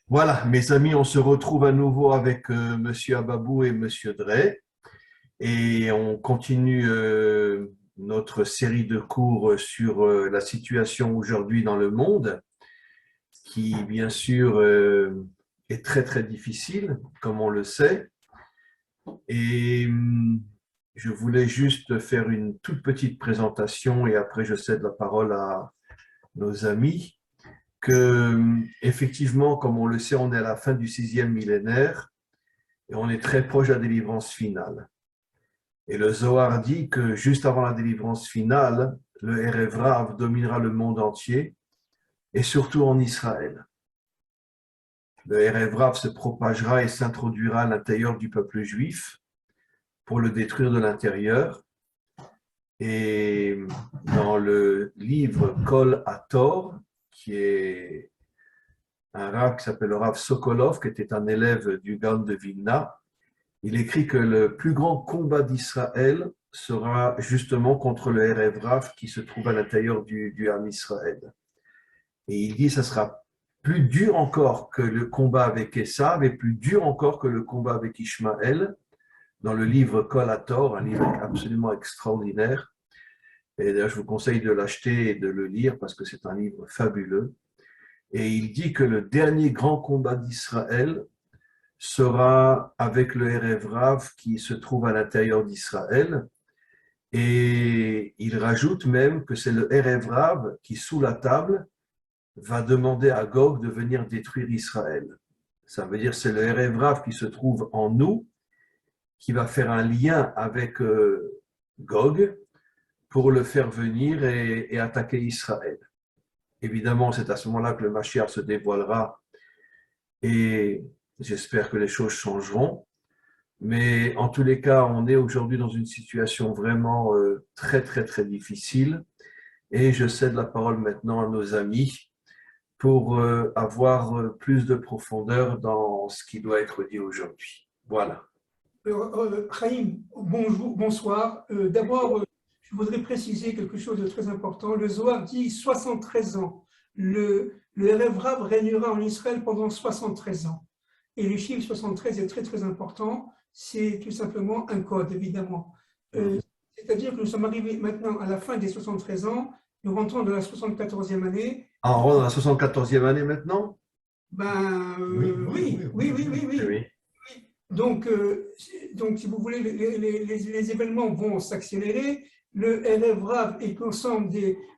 Voilà, mes amis, on se retrouve à nouveau avec Monsieur Ababou et Monsieur Dre et on continue notre série de cours sur la situation aujourd'hui dans le monde qui, bien sûr, est très, très difficile, comme on le sait. Et je voulais juste faire une toute petite présentation et après je cède la parole à nos amis. Effectivement, comme on le sait, on est à la fin du 6e millénaire et on est très proche de la délivrance finale. Et le Zohar dit que juste avant la délivrance finale, le Erev Rav dominera le monde entier et surtout en Israël. Le Erev Rav se propagera et s'introduira à l'intérieur du peuple juif pour le détruire de l'intérieur. Et dans le livre Kol Hator, qui est un Rav qui s'appelle le Rav Sokolov, qui était un élève du Gaon de Vilna, il écrit que le plus grand combat d'Israël sera justement contre le Erev Rav qui se trouve à l'intérieur du Ham Israël. Et il dit que ça sera plus dur encore que le combat avec Esav et plus dur encore que le combat avec Ishmaël dans le livre Kol Hator, un livre absolument extraordinaire. Et d'ailleurs, je vous conseille de l'acheter et de le lire parce que c'est un livre fabuleux. Et il dit que le dernier grand combat d'Israël sera avec le Erev Rav qui se trouve à l'intérieur d'Israël. Et il rajoute même que c'est le Erev Rav qui, sous la table, va demander à Gog de venir détruire Israël. Ça veut dire que c'est le Erev Rav qui se trouve en nous, qui va faire un lien avec Gog pour le faire venir et attaquer Israël. Évidemment, c'est à ce moment-là que le Mashiach se dévoilera et j'espère que les choses changeront. Mais en tous les cas, on est aujourd'hui dans une situation vraiment très, très, très difficile. Et je cède la parole maintenant à nos amis pour avoir plus de profondeur dans ce qui doit être dit aujourd'hui. Voilà. Chaim, bonjour, bonsoir. D'abord, je voudrais préciser quelque chose de très important. Le Zohar dit 73 ans. Le Erev Rav régnera en Israël pendant 73 ans. Et le chiffre 73 est très très important. C'est tout simplement un code, évidemment. C'est-à-dire que nous sommes arrivés maintenant à la fin des 73 ans. Nous rentrons dans la 74e année. On rentre dans la 74e année maintenant? Oui. Donc, si vous voulez, les événements vont s'accélérer. Le Erev Rav et l'ensemble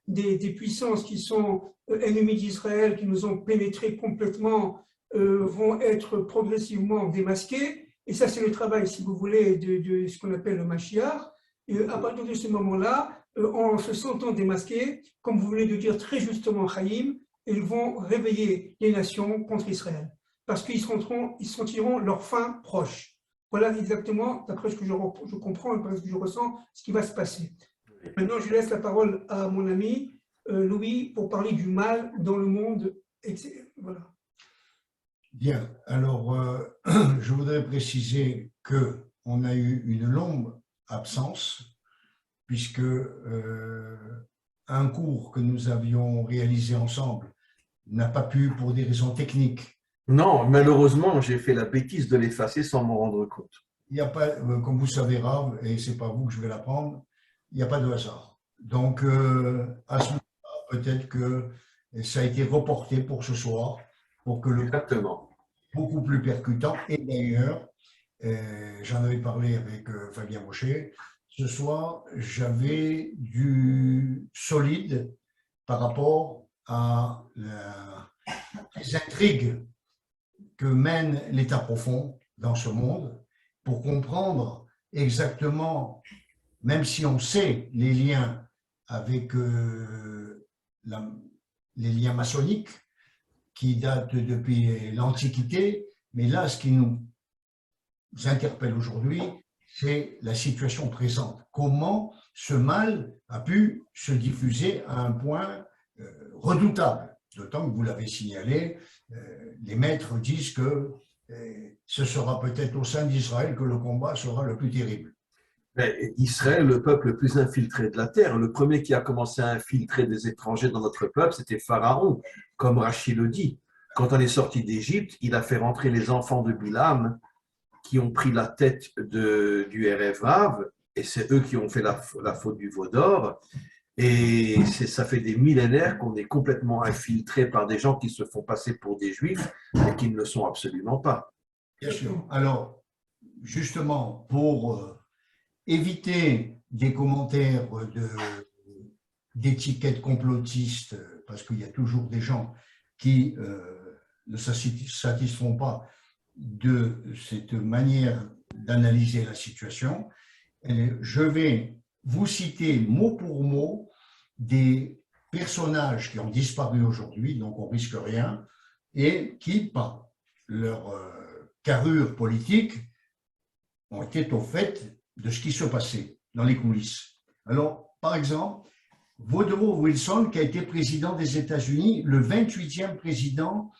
des puissances qui sont ennemies d'Israël, qui nous ont pénétrés complètement, vont être progressivement démasqués. Et ça, c'est le travail, si vous voulez, de ce qu'on appelle le Mashiach. Et à partir de ce moment-là, en se sentant démasqués, comme vous venez de dire très justement, Chaim, ils vont réveiller les nations contre Israël. Parce qu'ils sentiront leur fin proche. Voilà exactement, d'après ce que je comprends, d'après ce que je ressens, ce qui va se passer. Maintenant, je laisse la parole à mon ami Louis pour parler du mal dans le monde. Voilà. Bien, alors je voudrais préciser qu'on a eu une longue absence, puisque un cours que nous avions réalisé ensemble n'a pas pu, pour des raisons techniques. Non, malheureusement, j'ai fait la bêtise de l'effacer sans m'en rendre compte. Il n'y a pas, comme vous savez, Rav, et ce n'est pas vous que je vais l'apprendre, il n'y a pas de hasard. Donc, à ce moment-là, peut-être que ça a été reporté pour ce soir, pour que le Exactement. Beaucoup plus percutant. Et d'ailleurs, j'en avais parlé avec Fabien Rocher, ce soir, j'avais du solide par rapport à les intrigues que mène l'État profond dans ce monde pour comprendre exactement, même si on sait les liens avec les liens maçonniques qui datent depuis l'Antiquité, mais là, ce qui nous interpelle aujourd'hui, c'est la situation présente. Comment ce mal a pu se diffuser à un point redoutable, d'autant que vous l'avez signalé, les maîtres disent que ce sera peut-être au sein d'Israël que le combat sera le plus terrible. Mais Israël, le peuple le plus infiltré de la terre, le premier qui a commencé à infiltrer des étrangers dans notre peuple, c'était Pharaon, comme Rachid le dit. quand on est sorti d'Égypte, il a fait rentrer les enfants de Bilam qui ont pris la tête du Erev Rav, et c'est eux qui ont fait la faute du veau d'or. Et ça fait des millénaires qu'on est complètement infiltré par des gens qui se font passer pour des juifs et qui ne le sont absolument pas. Bien sûr. Alors, justement, pour éviter des commentaires d'étiquettes complotistes, parce qu'il y a toujours des gens qui ne se satisfont pas de cette manière d'analyser la situation, je vais vous citer mot pour mot des personnages qui ont disparu aujourd'hui, donc on risque rien, et qui, par leur carrure politique, ont été au fait de ce qui se passait dans les coulisses. Alors, par exemple, Woodrow Wilson, qui a été président des États-Unis, le 28e président,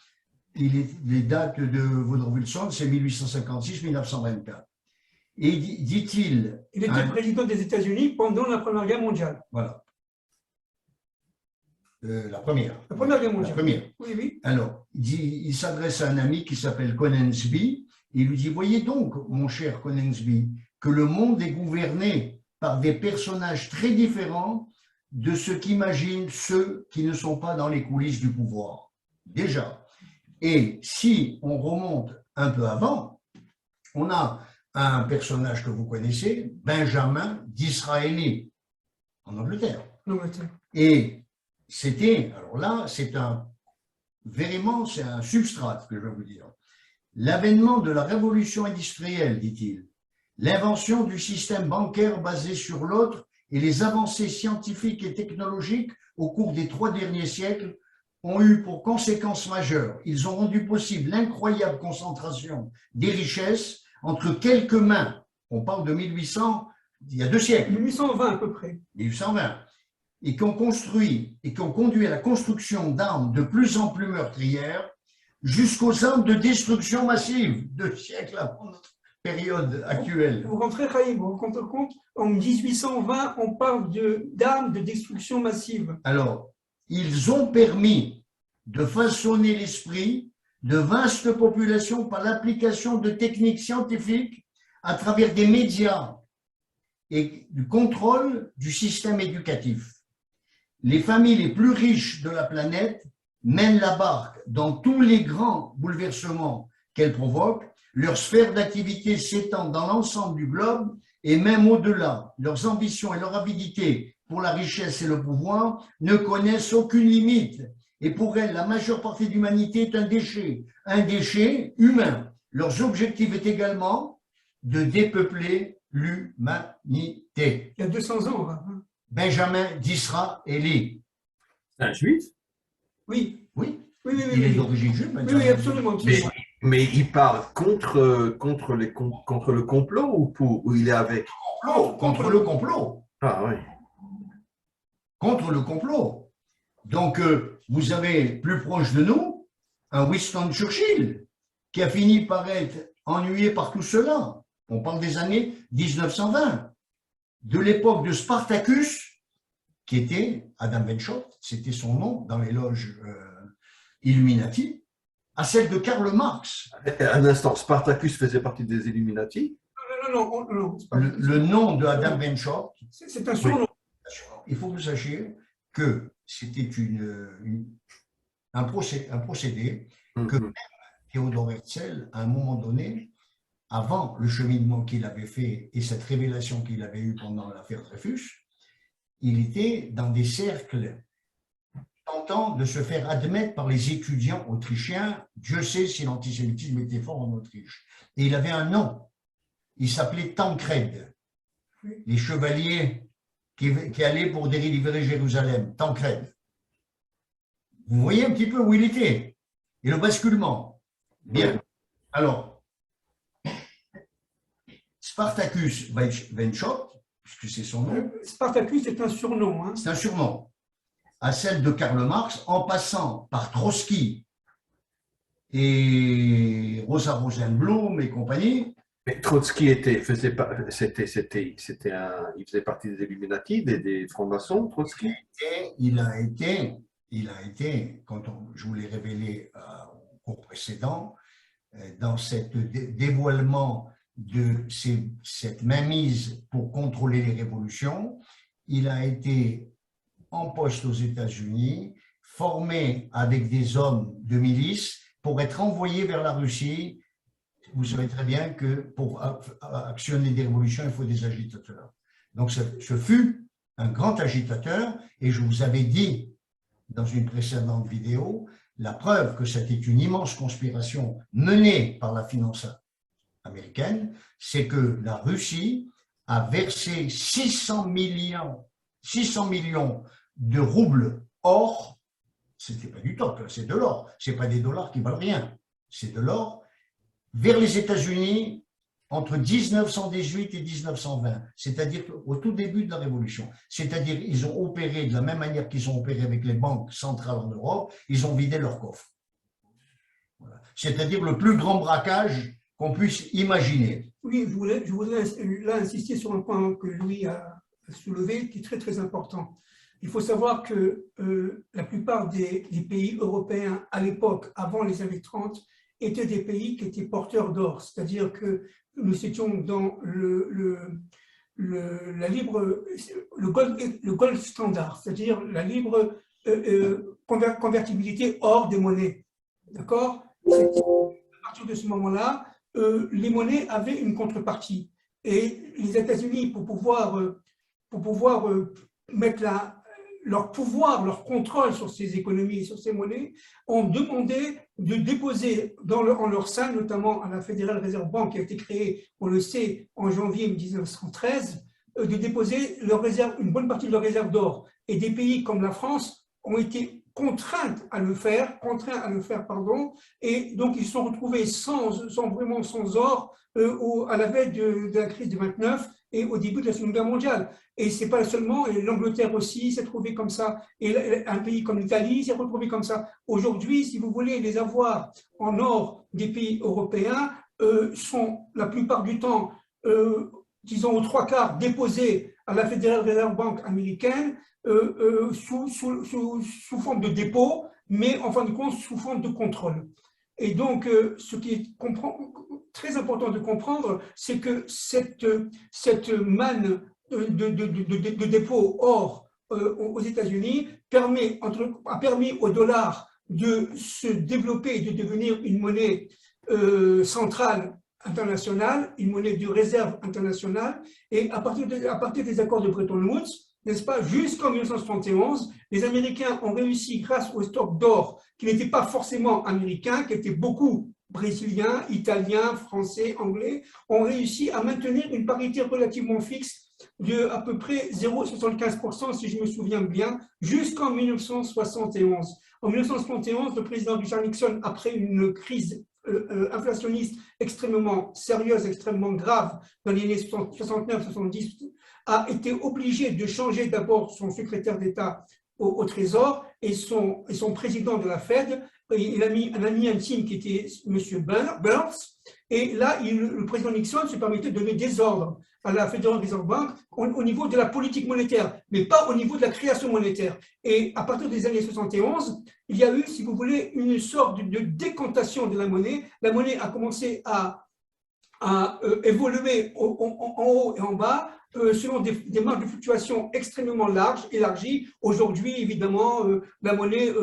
les dates de Woodrow Wilson, c'est 1856-1924. Et dit-il… Il était président des États-Unis pendant la Première Guerre mondiale. Voilà. La première. La Première Guerre mondiale. La première. Oui, oui. Alors, il s'adresse à un ami qui s'appelle Coningsby. Il lui dit, voyez donc, mon cher Coningsby, que le monde est gouverné par des personnages très différents de ce qu'imaginent ceux qui ne sont pas dans les coulisses du pouvoir. Déjà. Et si on remonte un peu avant, on a un personnage que vous connaissez, Benjamin Disraeli, en Angleterre. Et c'était, alors là, c'est vraiment, c'est un substrat que je vais vous dire. L'avènement de la révolution industrielle, dit-il, l'invention du système bancaire basé sur l'autre et les avancées scientifiques et technologiques au cours des 3 derniers siècles ont eu pour conséquence majeure. Ils ont rendu possible l'incroyable concentration des richesses entre quelques mains. On parle de 1800, il y a 2 siècles. 1820 à peu près. 1820. Et qui ont construit et qui ont conduit à la construction d'armes de plus en plus meurtrières jusqu'aux armes de destruction massive, 2 siècles avant notre période actuelle. Vous rentrez, Chaim, vous vous rendez compte, en 1820, on parle d'armes de destruction massive. Alors, ils ont permis de façonner l'esprit de vastes populations par l'application de techniques scientifiques à travers des médias et du contrôle du système éducatif. Les familles les plus riches de la planète mènent la barque dans tous les grands bouleversements qu'elles provoquent. Leur sphère d'activité s'étend dans l'ensemble du globe et même au-delà. Leurs ambitions et leur avidité pour la richesse et le pouvoir ne connaissent aucune limite. Et pour elles, la majeure partie de l'humanité est un déchet humain. Leurs objectifs est également de dépeupler l'humanité. Il y a 200 ans. Hein. Benjamin Disraeli. Un juif? Oui. Oui. Oui, oui, Il oui, est oui. d'origine juive. Oui, absolument. Mais il parle contre le complot ou il est avec? Contre le complot. Ah oui. Contre le complot. Donc, vous avez plus proche de nous un Winston Churchill qui a fini par être ennuyé par tout cela. On parle des années 1920, de l'époque de Spartacus, qui était Adam Weishaupt, c'était son nom dans les loges Illuminati, à celle de Karl Marx. Un instant, Spartacus faisait partie des Illuminati? Non. Le nom de Adam Weishaupt, c'est un surnom. Il faut que vous sachiez que c'était un procédé que même Theodor Herzl, à un moment donné, avant le cheminement qu'il avait fait et cette révélation qu'il avait eue pendant l'affaire Dreyfus, il était dans des cercles tentant de se faire admettre par les étudiants autrichiens. Dieu sait si l'antisémitisme était fort en Autriche. Et il avait un nom. Il s'appelait Tancred. Les chevaliers qui allaient pour délivrer Jérusalem. Tancred. Vous voyez un petit peu où il était. Et le basculement. Bien. Alors, Spartacus Weishaupt, puisque c'est son nom. Spartacus est un surnom. Hein. C'est un surnom. À celle de Karl Marx, en passant par Trotsky et Rosa Rosenblum et compagnie. Mais Trotsky il faisait partie des Illuminati, des francs-maçons, Trotsky? Il a été, quand je vous l'ai révélé cours précédent, dans ce dévoilement de cette mainmise pour contrôler les révolutions. Il a été en poste aux États-Unis, formé avec des hommes de milice pour être envoyé vers la Russie. Vous savez très bien que pour actionner des révolutions, il faut des agitateurs. Donc, ce fut un grand agitateur, et je vous avais dit dans une précédente vidéo la preuve que c'était une immense conspiration menée par la finance américaine, c'est que la Russie a versé 600 millions de roubles or. C'était pas du top, c'est de l'or, c'est pas des dollars qui valent rien, c'est de l'or, vers les États-Unis entre 1918 et 1920, c'est-à-dire au tout début de la Révolution. C'est-à-dire ils ont opéré de la même manière qu'ils ont opéré avec les banques centrales en Europe, ils ont vidé leurs coffres. Voilà. C'est-à-dire le plus grand braquage qu'on puisse imaginer. Oui, je voudrais là insister sur un point que Louis a soulevé, qui est très très important. Il faut savoir que la plupart des pays européens à l'époque, avant les années 30, étaient des pays qui étaient porteurs d'or, c'est-à-dire que nous étions dans le gold standard, c'est-à-dire la libre convertibilité hors des monnaies. D'accord? À partir de ce moment-là, les monnaies avaient une contrepartie. Et les États-Unis, pour pouvoir mettre leur pouvoir, leur contrôle sur ces économies et sur ces monnaies, ont demandé de déposer en leur sein, notamment à la Federal Reserve Bank qui a été créée, on le sait, en janvier 1913, de déposer une bonne partie de leur réserve d'or. Et des pays comme la France ont été contraints à le faire, et donc ils se sont retrouvés vraiment sans or à la veille de la crise de 29 et au début de la Seconde Guerre mondiale. Et c'est pas seulement, l'Angleterre aussi s'est trouvée comme ça, et un pays comme l'Italie s'est retrouvé comme ça. Aujourd'hui, si vous voulez, les avoirs en or des pays européens sont la plupart du temps, disons aux 3/4, déposés à la Federal Reserve Bank américaine sous forme de dépôt, mais en fin de compte sous forme de contrôle. Et donc, ce qui est très important de comprendre, c'est que cette manne de dépôt or aux États-Unis a permis au dollar de se développer et de devenir une monnaie centrale internationale, une monnaie de réserve internationale. Et à partir des accords de Bretton Woods, n'est-ce pas, jusqu'en 1971, les Américains ont réussi, grâce au stock d'or, qui n'était pas forcément américain, qui était beaucoup brésiliens, italiens, français, anglais, ont réussi à maintenir une parité relativement fixe de à peu près 0,75%, si je me souviens bien, jusqu'en 1971. En 1971, le président Richard Nixon, après une crise inflationniste extrêmement sérieuse, extrêmement grave dans les années 69-70, a été obligé de changer d'abord son secrétaire d'État au Trésor et son président de la Fed. Il a mis un ami intime qui était M. Burns, et là, le président Nixon se permettait de donner des ordres à la Federal Reserve Bank au niveau de la politique monétaire, mais pas au niveau de la création monétaire. Et à partir des années 71, il y a eu, si vous voulez, une sorte de décantation de la monnaie. La monnaie a commencé à évoluer en haut et en bas, selon des marges de fluctuation extrêmement élargies. Aujourd'hui, évidemment, la monnaie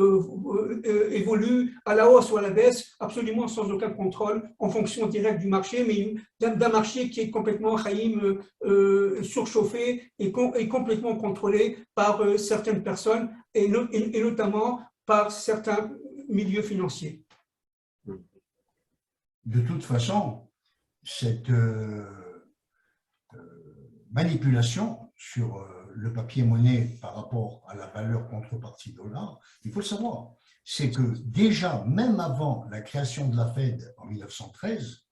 évolue à la hausse ou à la baisse, absolument sans aucun contrôle, en fonction directe du marché, mais d'un marché qui est complètement surchauffé et complètement contrôlé par certaines personnes, et notamment par certains milieux financiers. De toute façon, cette manipulation sur le papier-monnaie par rapport à la valeur contrepartie dollar, il faut le savoir, c'est que déjà, même avant la création de la Fed en 1913,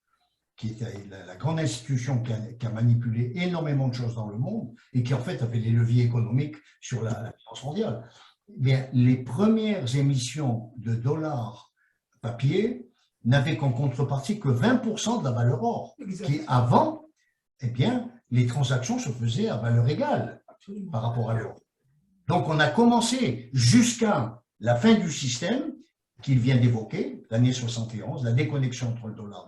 qui était la grande institution qui a manipulé énormément de choses dans le monde et qui en fait avait les leviers économiques sur la finance mondiale, eh bien, les premières émissions de dollars papier n'avaient qu'en contrepartie que 20% de la valeur or, qui avant, eh bien, les transactions se faisaient à valeur égale par rapport à l'or. Donc, on a commencé jusqu'à la fin du système qu'il vient d'évoquer, l'année 71, la déconnexion entre le dollar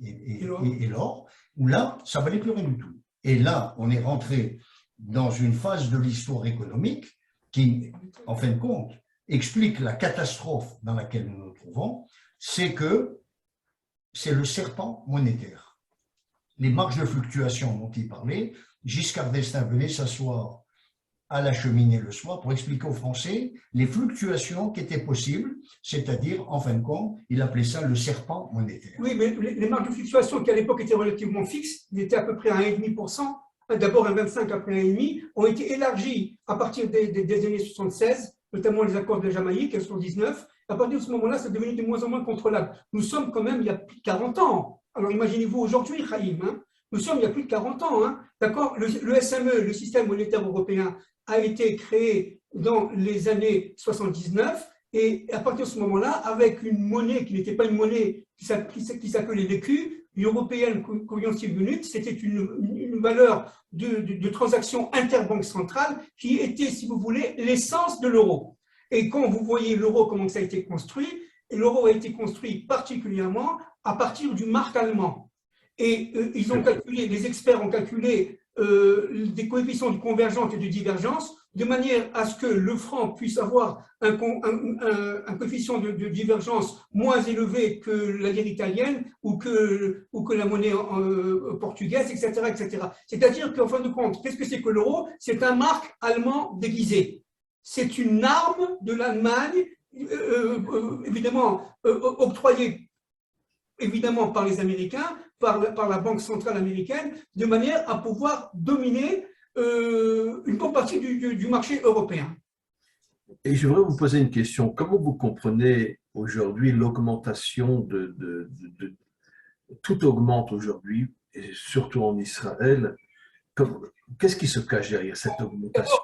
et l'or, où là, ça valait plus rien du tout. Et là, on est rentré dans une phase de l'histoire économique qui, en fin de compte, explique la catastrophe dans laquelle nous nous trouvons, c'est que c'est le serpent monétaire. Les marges de fluctuation dont il parlait, Giscard d'Estaing venait s'asseoir à la cheminée le soir pour expliquer aux Français les fluctuations qui étaient possibles, c'est-à-dire, en fin de compte, il appelait ça le serpent monétaire. Oui, mais les marges de fluctuation qui à l'époque étaient relativement fixes, ils étaient à peu près à 1,5%, d'abord un 25, après 1,5, ont été élargies à partir des années 76, notamment les accords de Jamaïque, 1979. À partir de ce moment-là, c'est devenu de moins en moins contrôlable. Nous sommes quand même il y a plus de 40 ans. Alors imaginez-vous aujourd'hui, Chaim, hein, nous sommes il y a plus de 40 ans. Hein, d'accord, le SME, le système monétaire européen, a été créé dans les années 79 et à partir de ce moment-là, avec une monnaie qui n'était pas une monnaie qui s'appelait l'écu, l'européenne currency unit, c'était une valeur de transaction interbanque centrale qui était, si vous voulez, l'essence de l'euro. Et quand vous voyez l'euro, comment ça a été construit, l'euro a été construit particulièrement à partir du mark allemand. Et ils ont calculé, les experts ont calculé des coefficients de convergence et de divergence, de manière à ce que le franc puisse avoir un coefficient de divergence moins élevé que la lire italienne ou que la monnaie portugaise, etc. etc. C'est-à-dire qu'en fin de compte, qu'est-ce que c'est que l'euro? C'est un marque allemand déguisé. C'est une arme de l'Allemagne, évidemment octroyée évidemment par les Américains, par la Banque centrale américaine, de manière à pouvoir dominer une bonne partie du marché européen. Et je voudrais vous poser une question. Comment vous comprenez aujourd'hui l'augmentation tout augmente aujourd'hui, et surtout en Israël. Qu'est-ce qui se cache derrière cette augmentation?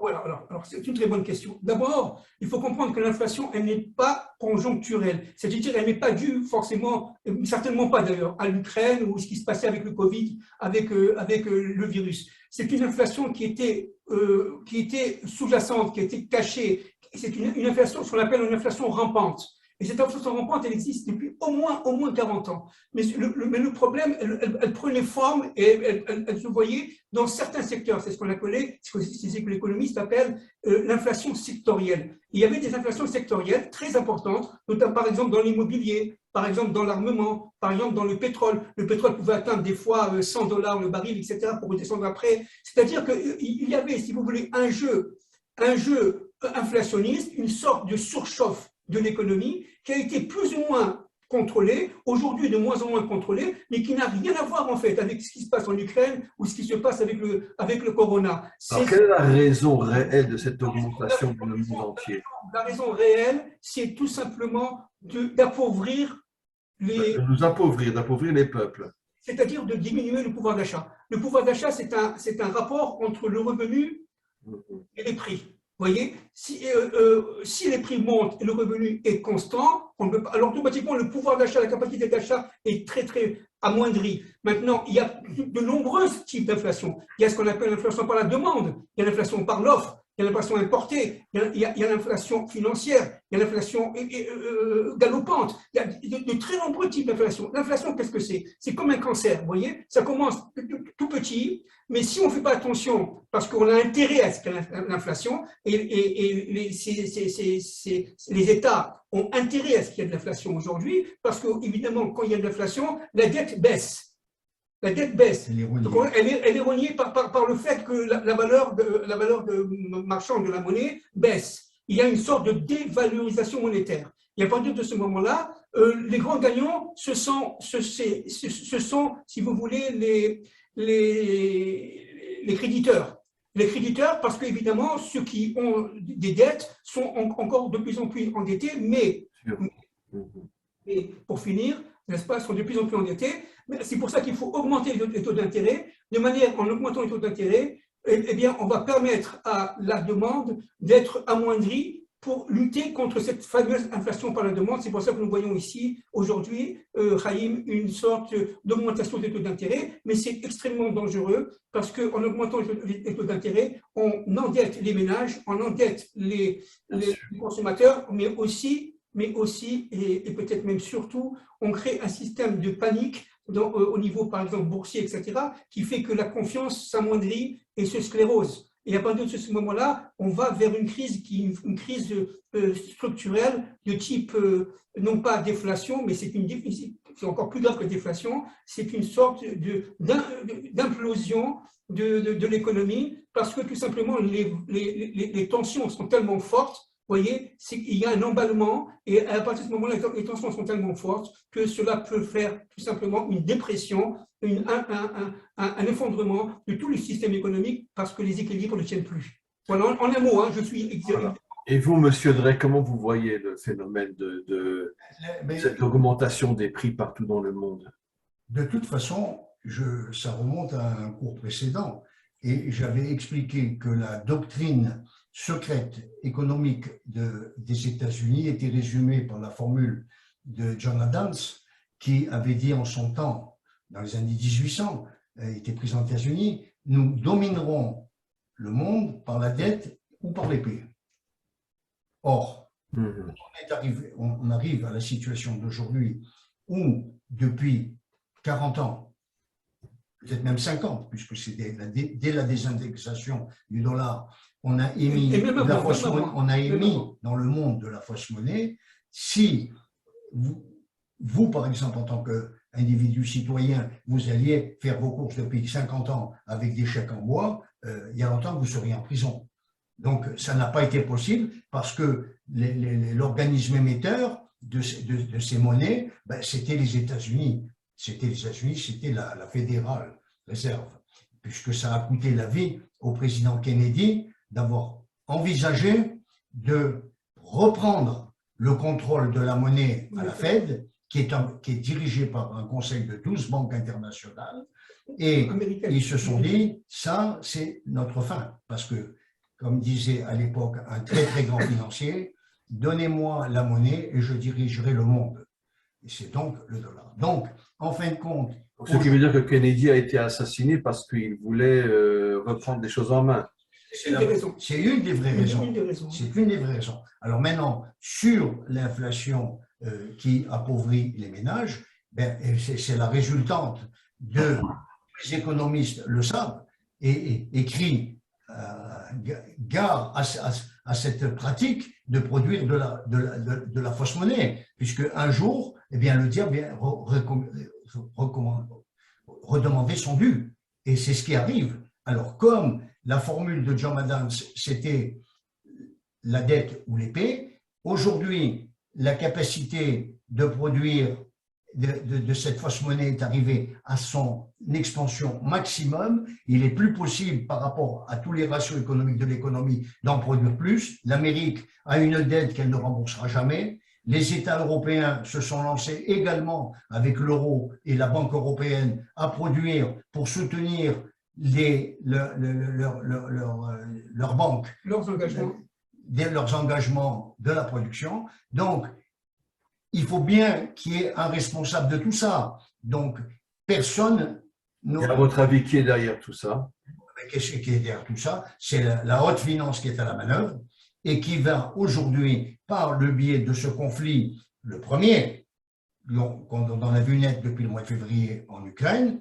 Alors, c'est une très bonne question. D'abord, il faut comprendre que l'inflation, elle n'est pas conjoncturelle. C'est-à-dire, elle n'est pas due forcément, certainement pas d'ailleurs, à l'Ukraine ou ce qui se passait avec le Covid, avec le virus. C'est une inflation qui était sous-jacente, qui était cachée. C'est une inflation, ce qu'on appelle une inflation rampante. Et cette inflation rampante, elle existe depuis au moins 40 ans. Mais le problème, elle prenait forme et elle se voyait dans certains secteurs. C'est ce qu'on appelait, c'est ce que l'économiste appelle l'inflation sectorielle. Il y avait des inflations sectorielles très importantes, notamment par exemple dans l'immobilier, par exemple dans l'armement, par exemple dans le pétrole. Le pétrole pouvait atteindre des fois $100 le baril, etc., pour redescendre après. C'est-à-dire qu'il y avait, si vous voulez, un jeu inflationniste, une sorte de surchauffe de l'économie qui a été plus ou moins contrôlée, aujourd'hui de moins en moins contrôlée, mais qui n'a rien à voir en fait avec ce qui se passe en Ukraine ou ce qui se passe avec le corona. Alors, quelle est la raison réelle de cette augmentation dans le monde entier? La raison réelle, c'est tout simplement d'appauvrir d'appauvrir les peuples. C'est-à-dire de diminuer le pouvoir d'achat. Le pouvoir d'achat, c'est un rapport entre le revenu et les prix. Vous voyez, si les prix montent et le revenu est constant, alors automatiquement le pouvoir d'achat, la capacité d'achat est très très amoindrie. Maintenant, il y a de nombreux types d'inflation. Il y a ce qu'on appelle l'inflation par la demande, il y a l'inflation par l'offre, il y a l'inflation importée, il y a l'inflation financière, il y a l'inflation galopante. Il y a de très nombreux types d'inflation. L'inflation, qu'est-ce que c'est? C'est comme un cancer, vous voyez? Ça commence tout petit, mais si on ne fait pas attention, parce qu'on a intérêt à ce qu'il y ait l'inflation, et les États ont intérêt à ce qu'il y ait de l'inflation aujourd'hui, parce qu'évidemment, quand il y a de l'inflation, la dette baisse. La dette baisse. Elle est reniée par le fait que la valeur marchande de la monnaie baisse. Il y a une sorte de dévalorisation monétaire. Et à partir de ce moment-là, les grands gagnants, ce sont, si vous voulez, les créditeurs. Les créditeurs, parce qu'évidemment, ceux qui ont des dettes sont encore de plus en plus endettés, mais pour finir, n'est-ce pas, sont de plus en plus endettés. C'est pour ça qu'il faut augmenter les taux d'intérêt. De manière, en augmentant les taux d'intérêt, eh bien, on va permettre à la demande d'être amoindrie pour lutter contre cette fameuse inflation par la demande. C'est pour ça que nous voyons ici, aujourd'hui, Chaim, une sorte d'augmentation des taux d'intérêt, mais c'est extrêmement dangereux parce qu'en augmentant les taux d'intérêt, on endette les ménages, on endette les consommateurs, mais aussi mais aussi, et peut-être même surtout, on crée un système de panique au niveau, par exemple, boursier, etc., qui fait que la confiance s'amoindrit et se sclérose. Et à partir de ce moment-là, on va vers une crise, une crise structurelle de type, non pas déflation, mais c'est encore plus grave que déflation, c'est une sorte d'implosion de l'économie, parce que tout simplement, les tensions sont tellement fortes. Vous voyez, il y a un emballement et à partir de ce moment-là, les tensions sont tellement fortes que cela peut faire tout simplement une dépression, un effondrement de tout le système économique parce que les équilibres ne tiennent plus. Voilà, en un mot, hein, je suis… Voilà. Et vous, Monsieur Drey, comment vous voyez le phénomène de cette augmentation des prix partout dans le monde? De toute façon, ça remonte à un cours précédent et j'avais expliqué que la doctrine secrète économique des États-Unis était résumée par la formule de John Adams qui avait dit en son temps, dans les années 1800, il était président des États-Unis, nous dominerons le monde par la dette ou par l'épée. Or, on arrive à la situation d'aujourd'hui où, depuis 40 ans, peut-être même 50, puisque c'est dès la désindexation du dollar, on a émis, dans le monde de la fausse monnaie. Si vous, par exemple, en tant qu'individu citoyen, vous alliez faire vos courses depuis 50 ans avec des chèques en bois, il y a longtemps que vous seriez en prison. Donc, ça n'a pas été possible parce que l'organisme émetteur de ces monnaies, c'était les États-Unis. C'était la Fédérale Réserve, puisque ça a coûté la vie au président Kennedy d'avoir envisagé de reprendre le contrôle de la monnaie à la Fed, qui est dirigée par un conseil de 12 banques internationales, et ils se sont dit, ça, c'est notre fin, parce que, comme disait à l'époque un très très grand financier, donnez-moi la monnaie et je dirigerai le monde. Et c'est donc le dollar. Donc, en fin de compte… Ce qui veut dire que Kennedy a été assassiné parce qu'il voulait reprendre des choses en main. C'est une des vraies raisons. C'est une des vraies raisons. Alors maintenant, sur l'inflation qui appauvrit les ménages, c'est la résultante les économistes le savent et crient gare à cette pratique de produire de la fausse monnaie, puisque un jour, le diable vient redemander son dû. Et c'est ce qui arrive. Alors, comme la formule de John Adams, c'était la dette ou l'épée, aujourd'hui, la capacité de produire de cette fausse monnaie est arrivée à son expansion maximum. Il est plus possible, par rapport à tous les ratios économiques de l'économie, d'en produire plus. L'Amérique a une dette qu'elle ne remboursera jamais. Les États européens se sont lancés également avec l'euro et la Banque européenne à produire pour soutenir leurs banques, leurs engagements de la production. Donc, il faut bien qu'il y ait un responsable de tout ça. Donc, personne… Et à votre avis, qui est derrière tout ça? Qu'est-ce qui est derrière tout ça? C'est la haute finance qui est à la manœuvre et qui va aujourd'hui, par le biais de ce conflit, le premier, qu'on a vu naître depuis le mois de février en Ukraine,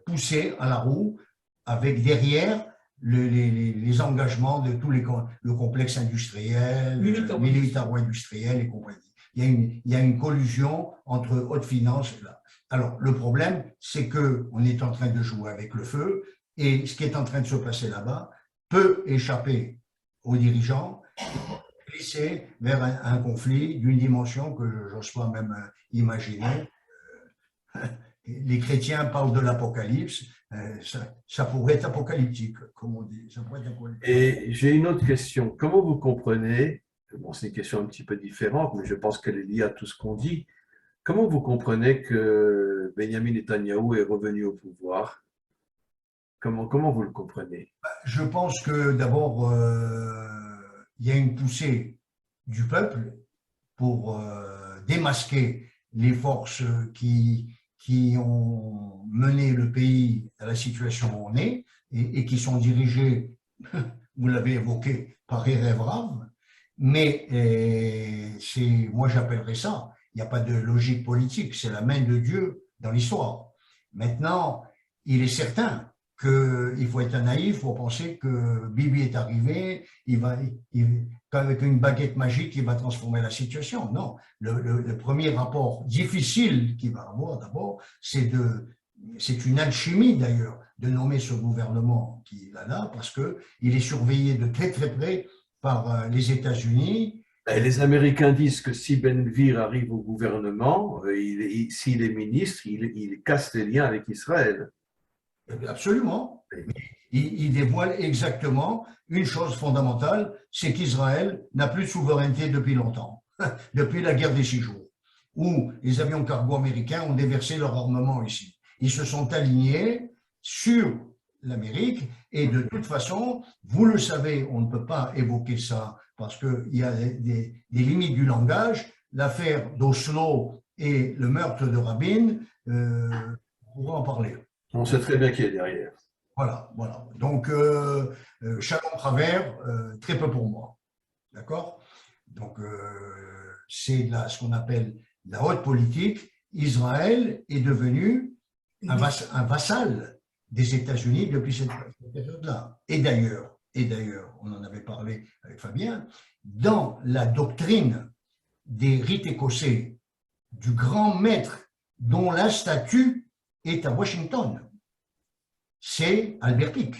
pousser à la roue avec derrière les engagements de tout le complexe industriel, militaro-industriel et compagnie. Il y a une collusion entre haute finance et là. Alors, le problème, c'est qu'on est en train de jouer avec le feu et ce qui est en train de se passer là-bas peut échapper aux dirigeants, glisser vers un conflit d'une dimension que j'ose pas même imaginer. Les chrétiens parlent de l'apocalypse, ça pourrait être apocalyptique, comme on dit. Ça pourrait être apocalyptique. Et j'ai une autre question. Comment vous comprenez, bon, c'est une question un petit peu différente, mais je pense qu'elle est liée à tout ce qu'on dit. Comment vous comprenez que Benjamin Netanyahou est revenu au pouvoir? Comment vous le comprenez? Je pense que d'abord, il y a une poussée du peuple pour démasquer les forces qui ont mené le pays à la situation où on est et qui sont dirigées, vous l'avez évoqué, par Erev Rav. Mais moi j'appellerais ça, il n'y a pas de logique politique, c'est la main de Dieu dans l'histoire. Maintenant, il est certain qu'il faut être naïf pour penser que Bibi est arrivé, qu'avec une baguette magique, il va transformer la situation. Non, le premier rapport difficile qu'il va avoir d'abord, c'est une alchimie d'ailleurs de nommer ce gouvernement qu'il a là, parce qu'il est surveillé de très très près par les États-Unis. Et les Américains disent que si Ben Gvir arrive au gouvernement, s'il est ministre, il casse les liens avec Israël. Absolument. Il dévoile exactement une chose fondamentale, c'est qu'Israël n'a plus de souveraineté depuis longtemps, depuis la guerre des 6 jours, où les avions cargo américains ont déversé leur armement ici. Ils se sont alignés sur l'Amérique et de toute façon, vous le savez, on ne peut pas évoquer ça parce qu'il y a des limites du langage. L'affaire d'Oslo et le meurtre de Rabin, on pourra en parler. On sait très bien qui est derrière. Voilà, voilà. Donc, Shalom Travers, très peu pour moi. D'accord? Donc, c'est ce qu'on appelle la haute politique. Israël est devenu un vassal des États-Unis depuis cette période-là. Et d'ailleurs, on en avait parlé avec Fabien, dans la doctrine des rites écossais, du grand maître dont la statue est à Washington, c'est Albert Picq,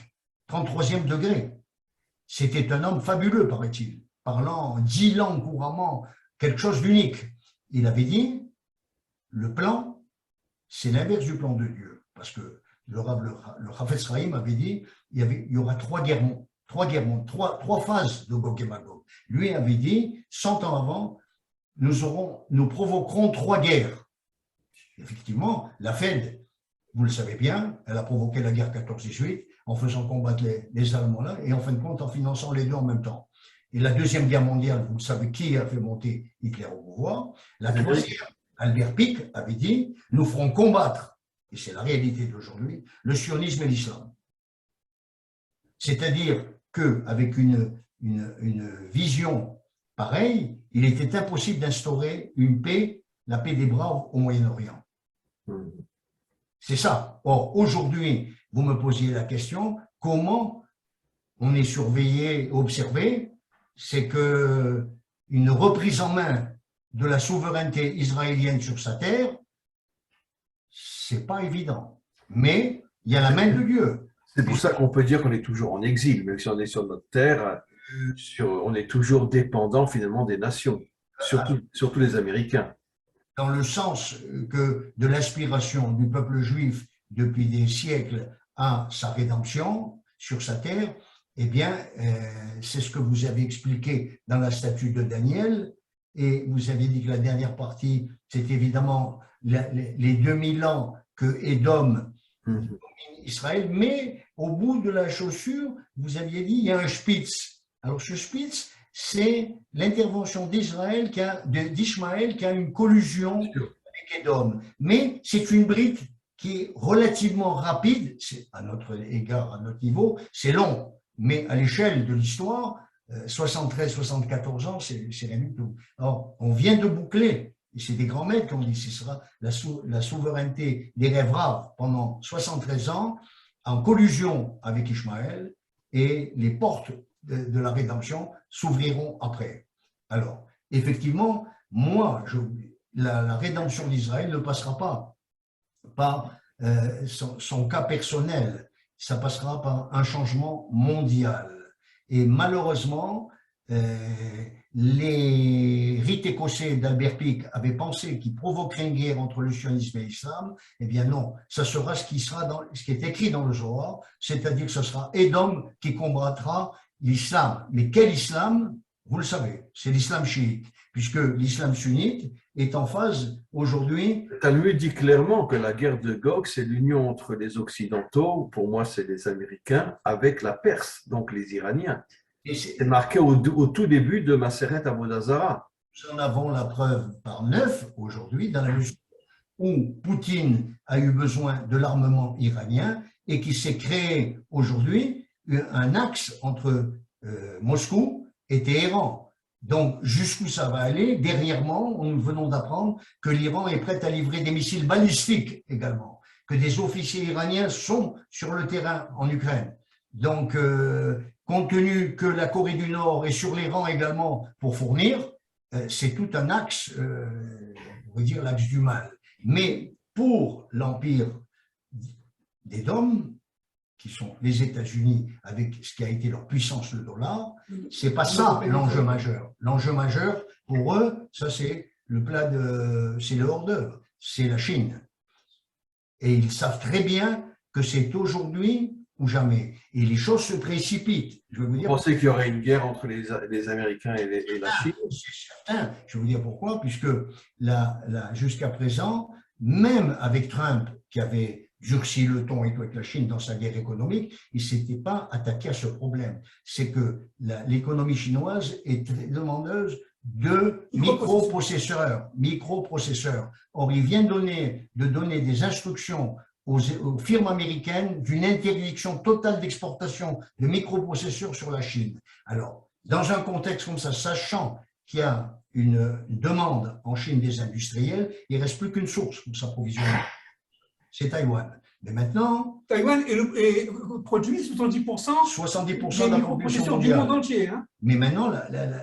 33e degré. C'était un homme fabuleux, paraît-il, parlant 10 langues couramment, quelque chose d'unique. Il avait dit, le plan, c'est l'inverse du plan de Dieu. Parce que le Chafetz Chaim avait dit, il y aura 3 guerres mondes, 3 phases de Gog et Magog. Lui avait dit, 100 ans avant, nous provoquerons 3 guerres. Effectivement, la Fed, vous le savez bien, elle a provoqué la guerre 14-18 en faisant combattre les Allemands là et en fin de compte en finançant les deux en même temps. Et la Deuxième Guerre mondiale, vous savez qui a fait monter Hitler au pouvoir. La troisième, Albert Picq avait dit, nous ferons combattre, et c'est la réalité d'aujourd'hui, le sionisme et l'islam. C'est-à-dire qu'avec une vision pareille, il était impossible d'instaurer une paix, la paix des braves au Moyen-Orient. C'est ça. Or, aujourd'hui, vous me posiez la question, comment on est surveillé, observé? C'est qu'une reprise en main de la souveraineté israélienne sur sa terre, c'est pas évident. Mais il y a la main de Dieu. C'est pour ça qu'on peut dire qu'on est toujours en exil, même si on est sur notre terre, on est toujours dépendant finalement des nations, surtout les Américains. Dans le sens que de l'inspiration du peuple juif depuis des siècles à sa rédemption sur sa terre, eh bien, c'est ce que vous avez expliqué dans la statue de Daniel, et vous avez dit que la dernière partie, c'est évidemment les 2000 ans que Édom domine Israël, mais au bout de la chaussure, vous aviez dit, il y a un Spitz. Alors ce Spitz, c'est l'intervention d'Israël, d'Ishmaël qui a une collusion avec Édom. Mais c'est une brique qui est relativement rapide, à notre égard, à notre niveau, c'est long. Mais à l'échelle de l'histoire, 73-74 ans, c'est rien du tout. Alors, on vient de boucler, et c'est des grands maîtres qui ont dit, ce sera la souveraineté des rêves rares pendant 73 ans, en collusion avec Ishmaël, et les portes de la rédemption s'ouvriront après. Alors, effectivement, moi, la rédemption d'Israël ne passera pas par son cas personnel, ça passera par un changement mondial. Et malheureusement, les rites écossais d'Albert Picq avaient pensé qu'ils provoqueraient une guerre entre le sionisme et l'islam. Eh bien non, ça sera ce qui est écrit dans le Zohar, c'est-à-dire que ce sera Édom qui combattra l'islam. Mais quel islam? Vous le savez, c'est l'islam chiite, puisque l'islam sunnite est en phase aujourd'hui. Le Talmud dit clairement que la guerre de Gog, c'est l'union entre les Occidentaux, pour moi c'est les Américains, avec la Perse, donc les Iraniens. C'est marqué au tout début de Maseret Avodah Zarah. Nous en avons la preuve par 9 aujourd'hui, dans la mesure où Poutine a eu besoin de l'armement iranien et qui s'est créé aujourd'hui un axe entre Moscou et Téhéran. Donc, jusqu'où ça va aller? Dernièrement, nous venons d'apprendre que l'Iran est prêt à livrer des missiles balistiques également, que des officiers iraniens sont sur le terrain en Ukraine. Donc, compte tenu que la Corée du Nord est sur les rangs également pour fournir, c'est tout un axe, on va dire l'axe du mal. Mais pour l'empire des Dômes, qui sont les États-Unis avec ce qui a été leur puissance, le dollar, c'est pas ça l'enjeu majeur. L'enjeu majeur pour eux, ça c'est le plat c'est le hors-d'œuvre, c'est la Chine. Et ils savent très bien que c'est aujourd'hui ou jamais. Et les choses se précipitent. Je veux vous dire. Vous pensez qu'il y aurait une guerre entre les Américains et la Chine? C'est certain. Je vais vous dire pourquoi. Puisque jusqu'à présent, même avec Trump qui avait durci le ton et tout avec la Chine dans sa guerre économique, il ne s'était pas attaqué à ce problème. C'est que l'économie chinoise est très demandeuse de microprocesseurs. Or, il vient de donner des instructions aux firmes américaines d'une interdiction totale d'exportation de microprocesseurs sur la Chine. Alors, dans un contexte comme ça, sachant qu'il y a une demande en Chine des industriels, il ne reste plus qu'une source pour s'approvisionner. C'est Taïwan. Mais maintenant… Taïwan produit 70% de la population du monde entier. Hein. Mais maintenant,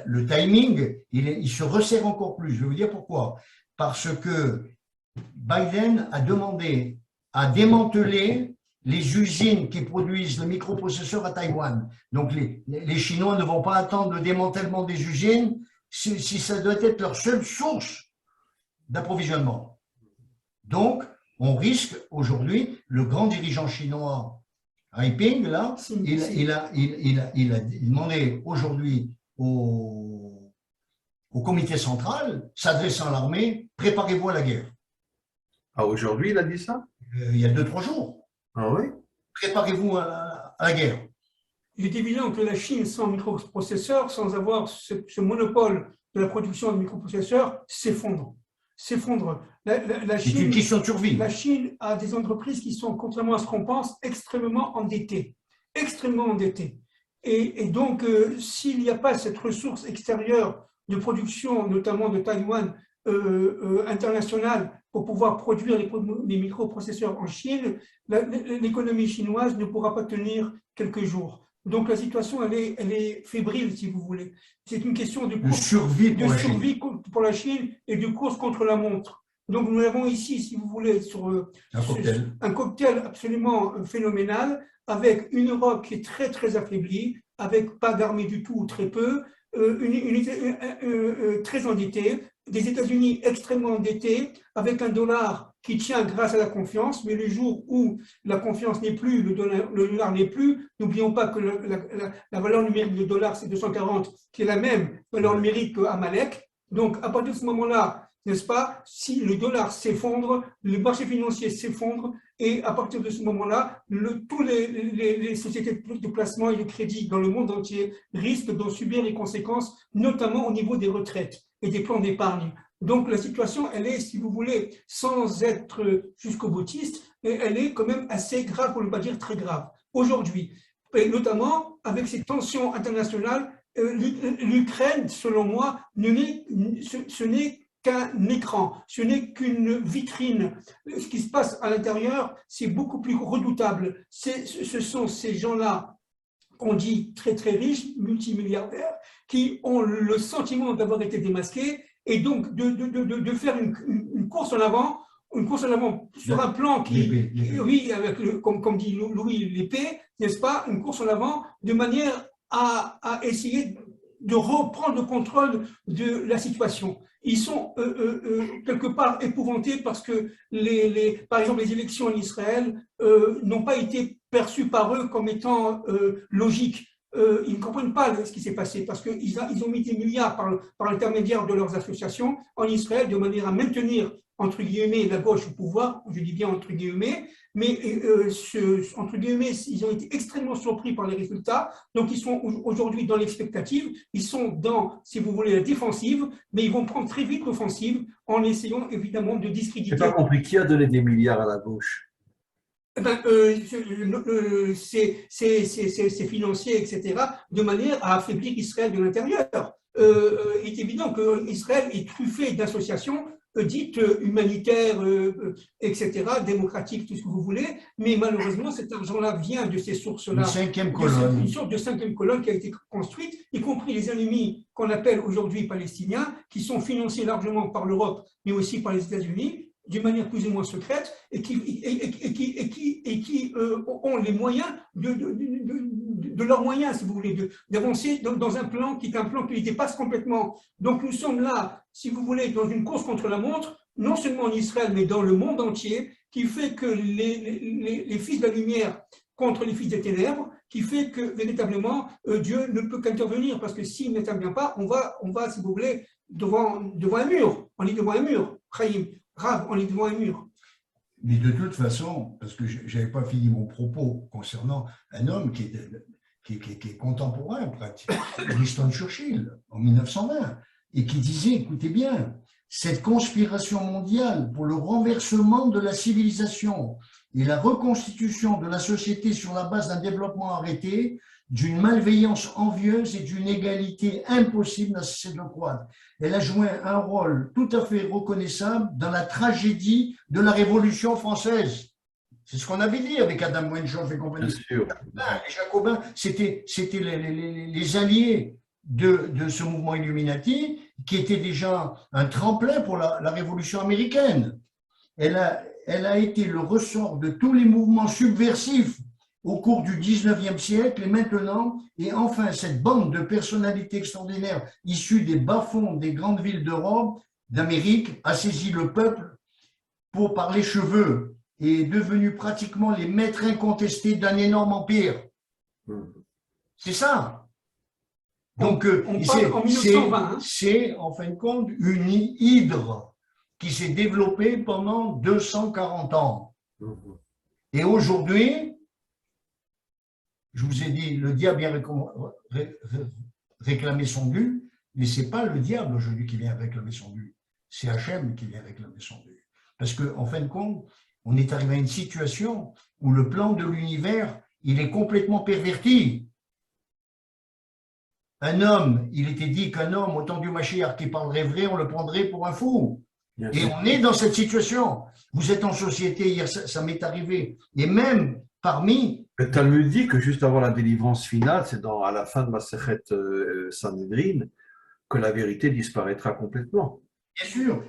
le timing, il se resserre encore plus. Je vais vous dire pourquoi. Parce que Biden a demandé à démanteler les usines qui produisent le microprocesseur à Taïwan. Donc, les Chinois ne vont pas attendre le démantèlement des usines si ça doit être leur seule source d'approvisionnement. Donc, on risque aujourd'hui, le grand dirigeant chinois, Jinping, là, il a demandé aujourd'hui au comité central, s'adressant à l'armée, préparez-vous à la guerre. Ah, aujourd'hui, il a dit ça? Il y a 2-3 jours. Ah oui? Préparez-vous à la guerre. Il est évident que la Chine, sans microprocesseurs, sans avoir ce monopole de la production de microprocesseurs, s'effondre. C'est une question de survie. La Chine a des entreprises qui sont, contrairement à ce qu'on pense, extrêmement endettées. Extrêmement endettées. Et donc, s'il n'y a pas cette ressource extérieure de production, notamment de Taïwan, internationale, pour pouvoir produire les microprocesseurs en Chine, l'économie chinoise ne pourra pas tenir quelques jours. Donc la situation, elle est fébrile, si vous voulez. C'est une question de survie pour la Chine et de course contre la montre. Donc nous avons ici, si vous voulez, un cocktail absolument phénoménal, avec une Europe qui est très très affaiblie, avec pas d'armée du tout ou très peu, très endettée, des États-Unis extrêmement endettés, avec un dollar qui tient grâce à la confiance, mais le jour où la confiance n'est plus, le dollar n'est plus, n'oublions pas que la valeur numérique du dollar, c'est 240, qui est la même valeur numérique qu'à Malek. Donc, à partir de ce moment-là, n'est-ce pas, si le dollar s'effondre, le marché financier s'effondre, et à partir de ce moment-là, tous les sociétés de placement et de crédit dans le monde entier risquent d'en subir les conséquences, notamment au niveau des retraites et des plans d'épargne. Donc la situation, elle est, si vous voulez, sans être jusqu'au boutiste, elle est quand même assez grave, pour ne pas dire très grave. Aujourd'hui, et notamment avec ces tensions internationales, l'Ukraine, selon moi, ce n'est qu'un écran, ce n'est qu'une vitrine. Ce qui se passe à l'intérieur, c'est beaucoup plus redoutable. Ce sont ces gens-là, qu'on dit très très riches, multimilliardaires, qui ont le sentiment d'avoir été démasqués et donc de faire une course en avant, sur un plan qui, oui, avec comme dit Louis, l'épée, n'est-ce pas, une course en avant de manière à essayer de reprendre le contrôle de la situation. Ils sont quelque part épouvantés parce que, par exemple, les élections en Israël n'ont pas été perçues par eux comme étant logiques. Ils ne comprennent pas ce qui s'est passé parce qu'ils ont mis des milliards par l'intermédiaire de leurs associations en Israël de manière à maintenir, entre guillemets, la gauche au pouvoir, je dis bien entre guillemets, mais entre guillemets, ils ont été extrêmement surpris par les résultats, donc ils sont aujourd'hui dans l'expectative, ils sont dans, si vous voulez, la défensive, mais ils vont prendre très vite l'offensive en essayant évidemment de discréditer. Je n'ai pas compris, qui a donné des milliards à la gauche? C'est financier, etc., de manière à affaiblir Israël de l'intérieur. il est évident qu'Israël est truffé d'associations dites humanitaires, etc., démocratiques, tout ce que vous voulez, mais malheureusement, cet argent-là vient de ces sources-là. Une cinquième colonne. Une sorte de cinquième colonne qui a été construite, y compris les ennemis qu'on appelle aujourd'hui palestiniens, qui sont financés largement par l'Europe, mais aussi par les États-Unis, d'une manière plus ou moins secrète, et qui ont les moyens de leurs moyens, si vous voulez, d'avancer dans un plan qui est un plan qui les dépasse complètement. Donc nous sommes là, si vous voulez, dans une course contre la montre, non seulement en Israël, mais dans le monde entier, qui fait que les fils de la lumière contre les fils des ténèbres, qui fait que véritablement Dieu ne peut qu'intervenir, parce que s'il n'intervient pas, on va, si vous voulez, devant un mur. On est devant un mur, Chaim. Rav, on est devant un mur. Mais de toute façon, parce que je n'avais pas fini mon propos concernant un homme qui est contemporain, pratiquement, Winston Churchill, en 1920, et qui disait, écoutez bien, cette conspiration mondiale pour le renversement de la civilisation et la reconstitution de la société sur la base d'un développement arrêté, d'une malveillance envieuse et d'une égalité impossible n'a cessé de croître. Elle a joué un rôle tout à fait reconnaissable dans la tragédie de la Révolution française. C'est ce qu'on avait dit avec Adam Weishaupt et compagnie. Bien sûr. Les Jacobins, c'était les alliés de ce mouvement Illuminati qui était déjà un tremplin pour la Révolution américaine. Elle a été le ressort de tous les mouvements subversifs au cours du 19e siècle et maintenant, et enfin cette bande de personnalités extraordinaires issues des bas-fonds des grandes villes d'Europe, d'Amérique, a saisi le peuple par les cheveux et est devenu pratiquement les maîtres incontestés d'un énorme empire. C'est ça. Donc, c'est en fin de compte une hydre qui s'est développée pendant 240 ans. Et aujourd'hui, je vous ai dit, le diable vient réclamer son dû, mais ce n'est pas le diable aujourd'hui qui vient réclamer son dû, c'est Hachem qui vient réclamer son dû. Parce qu'en fin de compte, on est arrivé à une situation où le plan de l'univers, il est complètement perverti. Un homme, il était dit qu'un homme, au temps du Mashiach, qui parlerait vrai, on le prendrait pour un fou. Et on est dans cette situation. Vous êtes en société, hier, ça m'est arrivé. Et même parmi... Le Talmud dit que juste avant la délivrance finale, c'est à la fin de Masechet Sanhedrin, que la vérité disparaîtra complètement. Bien sûr.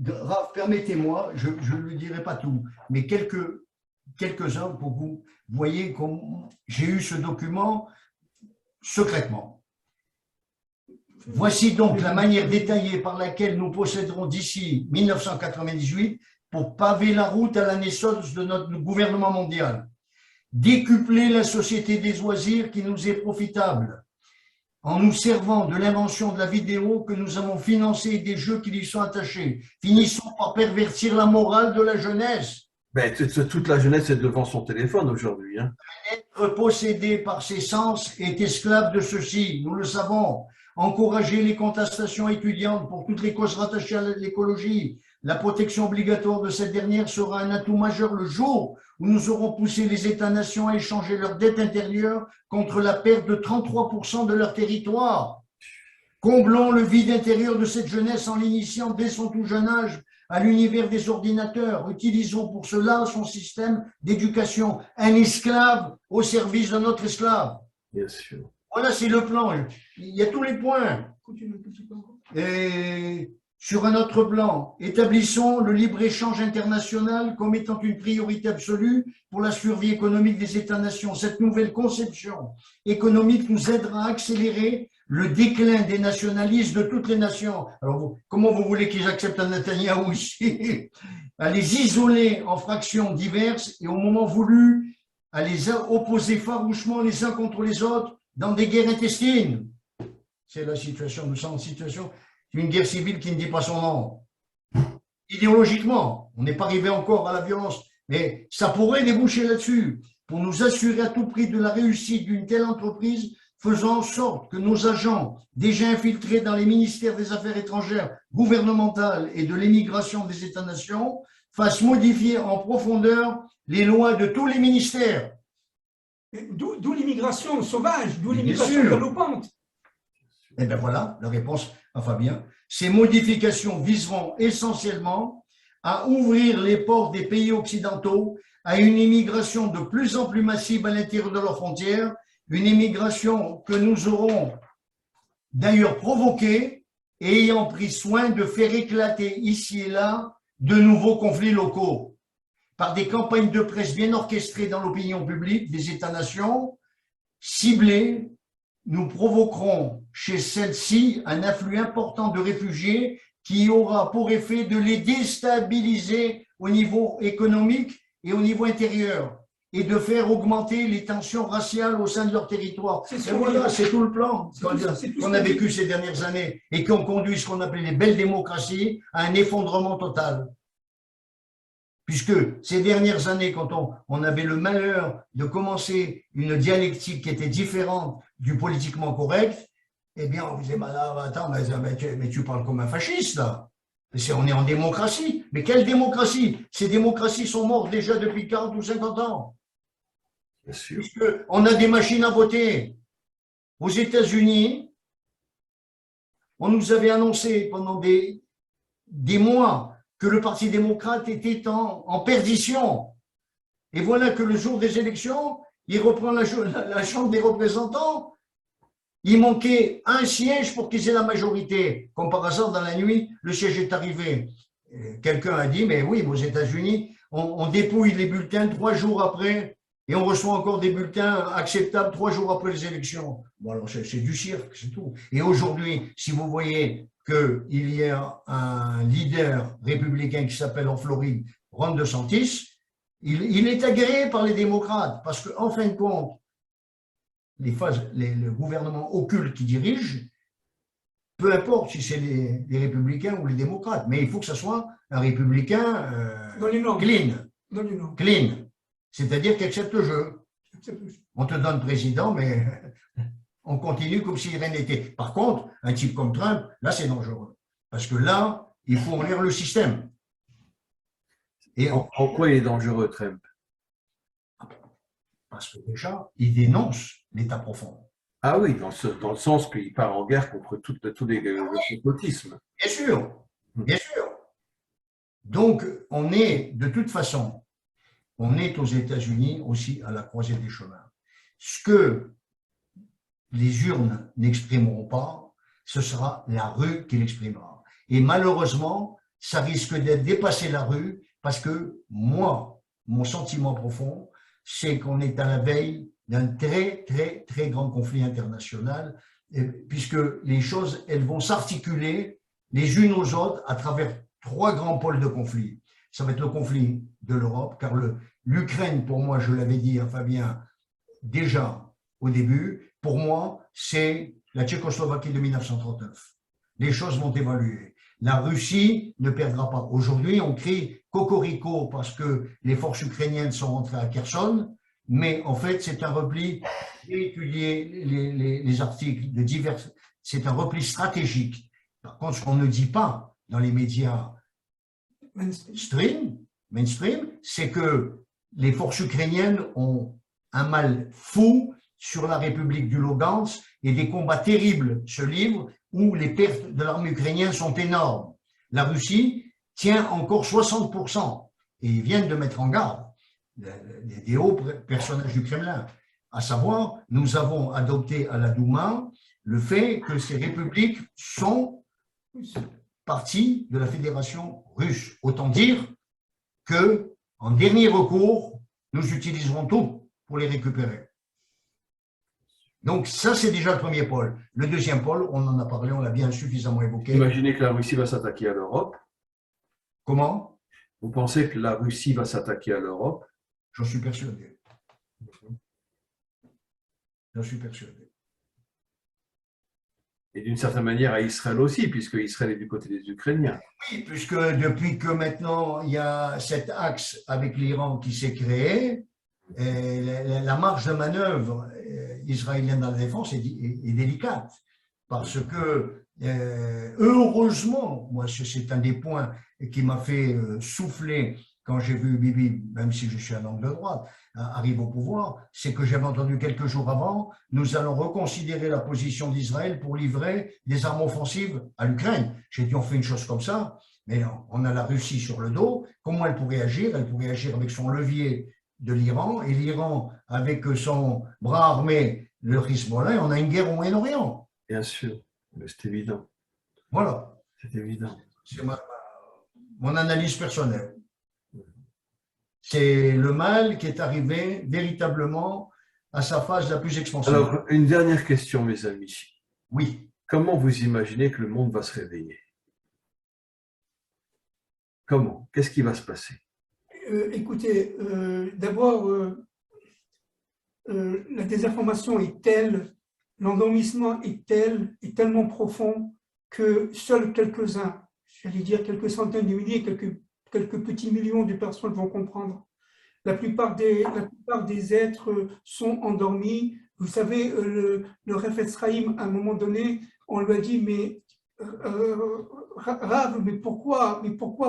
Rav, permettez-moi, je ne lui dirai pas tout, mais quelques-uns pour vous. Vous voyez, j'ai eu ce document secrètement. Voici donc la manière détaillée par laquelle nous posséderons d'ici 1998 pour paver la route à la naissance de notre gouvernement mondial. Décupler la société des loisirs qui nous est profitable en nous servant de l'invention de la vidéo que nous avons financée et des jeux qui lui sont attachés. Finissons par pervertir la morale de la jeunesse. Ben, toute la jeunesse est devant son téléphone aujourd'hui. Hein. Être possédé par ses sens est esclave de ceux-ci, nous le savons. Encourager les contestations étudiantes pour toutes les causes rattachées à l'écologie. La protection obligatoire de cette dernière sera un atout majeur le jour où nous aurons poussé les États-nations à échanger leur dette intérieure contre la perte de 33% de leur territoire. Comblons le vide intérieur de cette jeunesse en l'initiant dès son tout jeune âge à l'univers des ordinateurs. Utilisons pour cela son système d'éducation, un esclave au service d'un autre esclave. Bien sûr. Voilà, c'est le plan. Il y a tous les points. Et sur un autre plan, établissons le libre-échange international comme étant une priorité absolue pour la survie économique des États-nations. Cette nouvelle conception économique nous aidera à accélérer le déclin des nationalistes de toutes les nations. Alors, comment vous voulez qu'ils acceptent un Netanyahou ici? À les isoler en fractions diverses et au moment voulu, à les opposer farouchement les uns contre les autres dans des guerres intestines. C'est la situation, nous sommes en situation d'une guerre civile qui ne dit pas son nom. Idéologiquement, on n'est pas arrivé encore à la violence, mais ça pourrait déboucher là-dessus. Pour nous assurer à tout prix de la réussite d'une telle entreprise, faisons en sorte que nos agents, déjà infiltrés dans les ministères des Affaires étrangères, gouvernementales et de l'émigration des États-nations, fassent modifier en profondeur les lois de tous les ministères. D'où l'immigration sauvage, d'où l'immigration galopante. Eh bien voilà, la réponse à Fabien. Ces modifications viseront essentiellement à ouvrir les ports des pays occidentaux à une immigration de plus en plus massive à l'intérieur de leurs frontières, une immigration que nous aurons d'ailleurs provoquée et ayant pris soin de faire éclater ici et là de nouveaux conflits locaux. Par des campagnes de presse bien orchestrées dans l'opinion publique des États-nations, ciblées, nous provoquerons chez celles-ci un afflux important de réfugiés qui aura pour effet de les déstabiliser au niveau économique et au niveau intérieur et de faire augmenter les tensions raciales au sein de leur territoire. Et voilà, c'est tout le plan qu'on a vécu ces dernières années et qui ont conduit ce qu'on appelait les belles démocraties à un effondrement total. Puisque ces dernières années, quand on avait le malheur de commencer une dialectique qui était différente du politiquement correct, eh bien, on disait, attends, mais tu parles comme un fasciste, là. On est en démocratie. Mais quelle démocratie? Ces démocraties sont mortes déjà depuis 40 ou 50 ans. Bien sûr. Puisqu'on a des machines à voter. Aux États-Unis, on nous avait annoncé pendant des mois que le Parti démocrate était en perdition. Et voilà que le jour des élections, il reprend la Chambre des représentants. Il manquait un siège pour qu'ils aient la majorité. Comme par hasard, dans la nuit, le siège est arrivé. Quelqu'un a dit, mais oui, aux États-Unis, on dépouille les bulletins 3 jours après et on reçoit encore des bulletins acceptables 3 jours après les élections. Bon, alors c'est du cirque, c'est tout. Et aujourd'hui, si vous voyez qu'il y a un leader républicain qui s'appelle en Floride, Ron DeSantis, il est agréé par les démocrates parce qu'en fin de compte, le gouvernement occulte qui dirige, peu importe si c'est les républicains ou les démocrates, mais il faut que ce soit un républicain clean, c'est-à-dire qui accepte le jeu. On te donne président, mais on continue comme si rien n'était. Par contre, un type comme Trump, là c'est dangereux, parce que là, il faut enlever le système. Et en quoi il est dangereux, Trump? Parce que déjà, il dénonce l'État profond. Ah oui, dans le sens qu'il part en guerre contre tous les complotismes. Bien sûr, bien sûr. Donc, on est, de toute façon, on est aux États-Unis aussi à la croisée des chemins. Ce que les urnes n'exprimeront pas, ce sera la rue qui l'exprimera. Et malheureusement, ça risque d'être dépassé la rue parce que moi, mon sentiment profond, c'est qu'on est à la veille d'un très, très, très grand conflit international, puisque les choses, elles vont s'articuler les unes aux autres à travers 3 grands pôles de conflit. Ça va être le conflit de l'Europe, car l'Ukraine, pour moi, je l'avais dit à Fabien déjà au début, pour moi, c'est la Tchécoslovaquie de 1939. Les choses vont évoluer. La Russie ne perdra pas. Aujourd'hui, on crie cocorico parce que les forces ukrainiennes sont rentrées à Kherson, mais en fait, c'est un repli, j'ai étudié les articles de divers, c'est un repli stratégique. Par contre, ce qu'on ne dit pas dans les médias mainstream, c'est que les forces ukrainiennes ont un mal fou sur la République du Lugansk et des combats terribles se livrent où les pertes de l'armée ukrainienne sont énormes. La Russie tient encore 60%. Et ils viennent de mettre en garde des hauts personnages du Kremlin. À savoir, nous avons adopté à la Douma le fait que ces républiques sont partie de la Fédération russe. Autant dire que, en dernier recours, nous utiliserons tout pour les récupérer. Donc ça, c'est déjà le premier pôle. Le deuxième pôle, on en a parlé, on l'a bien suffisamment évoqué. Imaginez que la Russie va s'attaquer à l'Europe. Comment? Vous pensez que la Russie va s'attaquer à l'Europe? J'en suis persuadé. J'en suis persuadé. Et d'une certaine manière à Israël aussi, puisque Israël est du côté des Ukrainiens. Oui, puisque depuis que maintenant il y a cet axe avec l'Iran qui s'est créé, la marge de manœuvre israélienne dans la défense est délicate. Parce que, heureusement, moi c'est un des points qui m'a fait souffler quand j'ai vu Bibi, même si je suis un homme de droite, arrive au pouvoir, c'est que j'avais entendu quelques jours avant, nous allons reconsidérer la position d'Israël pour livrer des armes offensives à l'Ukraine. J'ai dit, on fait une chose comme ça, mais on a la Russie sur le dos. Comment elle pourrait agir? Elle pourrait agir avec son levier de l'Iran, et l'Iran avec son bras armé, le Hezbollah, et on a une guerre au Moyen-Orient. Bien sûr, mais c'est évident. Voilà. C'est évident. C'est mon analyse personnelle. C'est le mal qui est arrivé véritablement à sa phase la plus expansive. Alors, une dernière question, mes amis. Oui. Comment vous imaginez que le monde va se réveiller? Comment? Qu'est-ce qui va se passer? Écoutez, d'abord, la désinformation est telle, l'endormissement est tel, est tellement profond que seuls quelques-uns, j'allais dire quelques centaines de milliers, quelques petits millions de personnes vont comprendre. La plupart des êtres sont endormis. Vous savez, le Refetz Chaim, à un moment donné, on lui a dit, mais Rav, mais pourquoi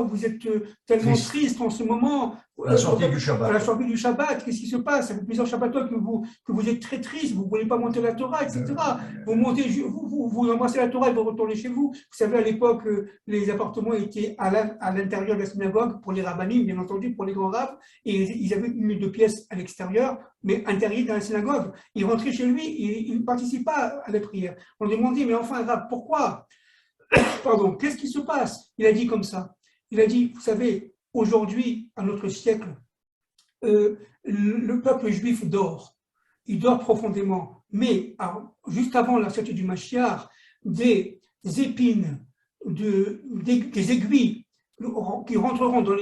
vous êtes tellement triste en ce moment? À la sortie du Shabbat. À la sortie du Shabbat, qu'est-ce qui se passe? Ça fait plusieurs Shabbatots que vous êtes très triste, vous ne voulez pas monter la Torah, etc. Vous embrassez la Torah et vous retournez chez vous. Vous savez, à l'époque, les appartements étaient à l'intérieur de la synagogue pour les rabbinim, bien entendu, pour les grands rabbins, et ils avaient une ou deux pièces à l'extérieur, mais interdite dans la synagogue. Il rentrait chez lui, il ne participait pas à la prière. On lui demandait, mais enfin, Rav, pourquoi? Pardon, qu'est-ce qui se passe? Il a dit comme ça. Il a dit, vous savez, aujourd'hui, à notre siècle, le peuple juif dort. Il dort profondément. Mais juste avant la sortie du Mashiach, des épines, des aiguilles qui rentreront dans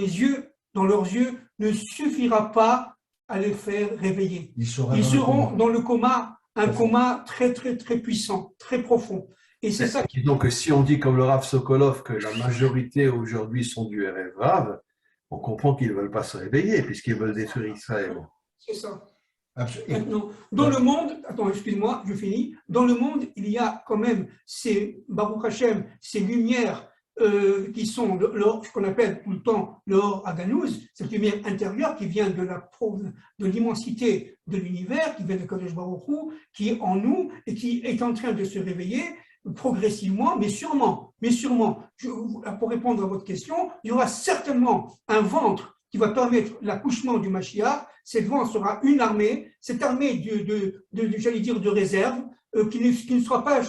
leurs yeux, ne suffira pas à les faire réveiller. Ils seront dans le coma, un coma très, très, très puissant, très profond. Et c'est ça. Donc, si on dit comme le Rav Sokolov que la majorité aujourd'hui sont du Erev Rav, on comprend qu'ils ne veulent pas se réveiller puisqu'ils veulent détruire Israël. C'est ça. Absolument. Dans le monde, attends, excuse-moi, je finis. Dans le monde, il y a quand même ces Baruch Hashem, ces lumières qui sont ce qu'on appelle tout le temps l'or Aganouz, cette lumière intérieure qui vient de l'immensité de l'univers, qui vient de Kadosh Baruch Hu, qui est en nous et qui est en train de se réveiller progressivement, mais sûrement, pour répondre à votre question, il y aura certainement un ventre qui va permettre l'accouchement du Mashiach. Cette ventre sera une armée, cette armée j'allais dire, de réserve, qui ne sera pas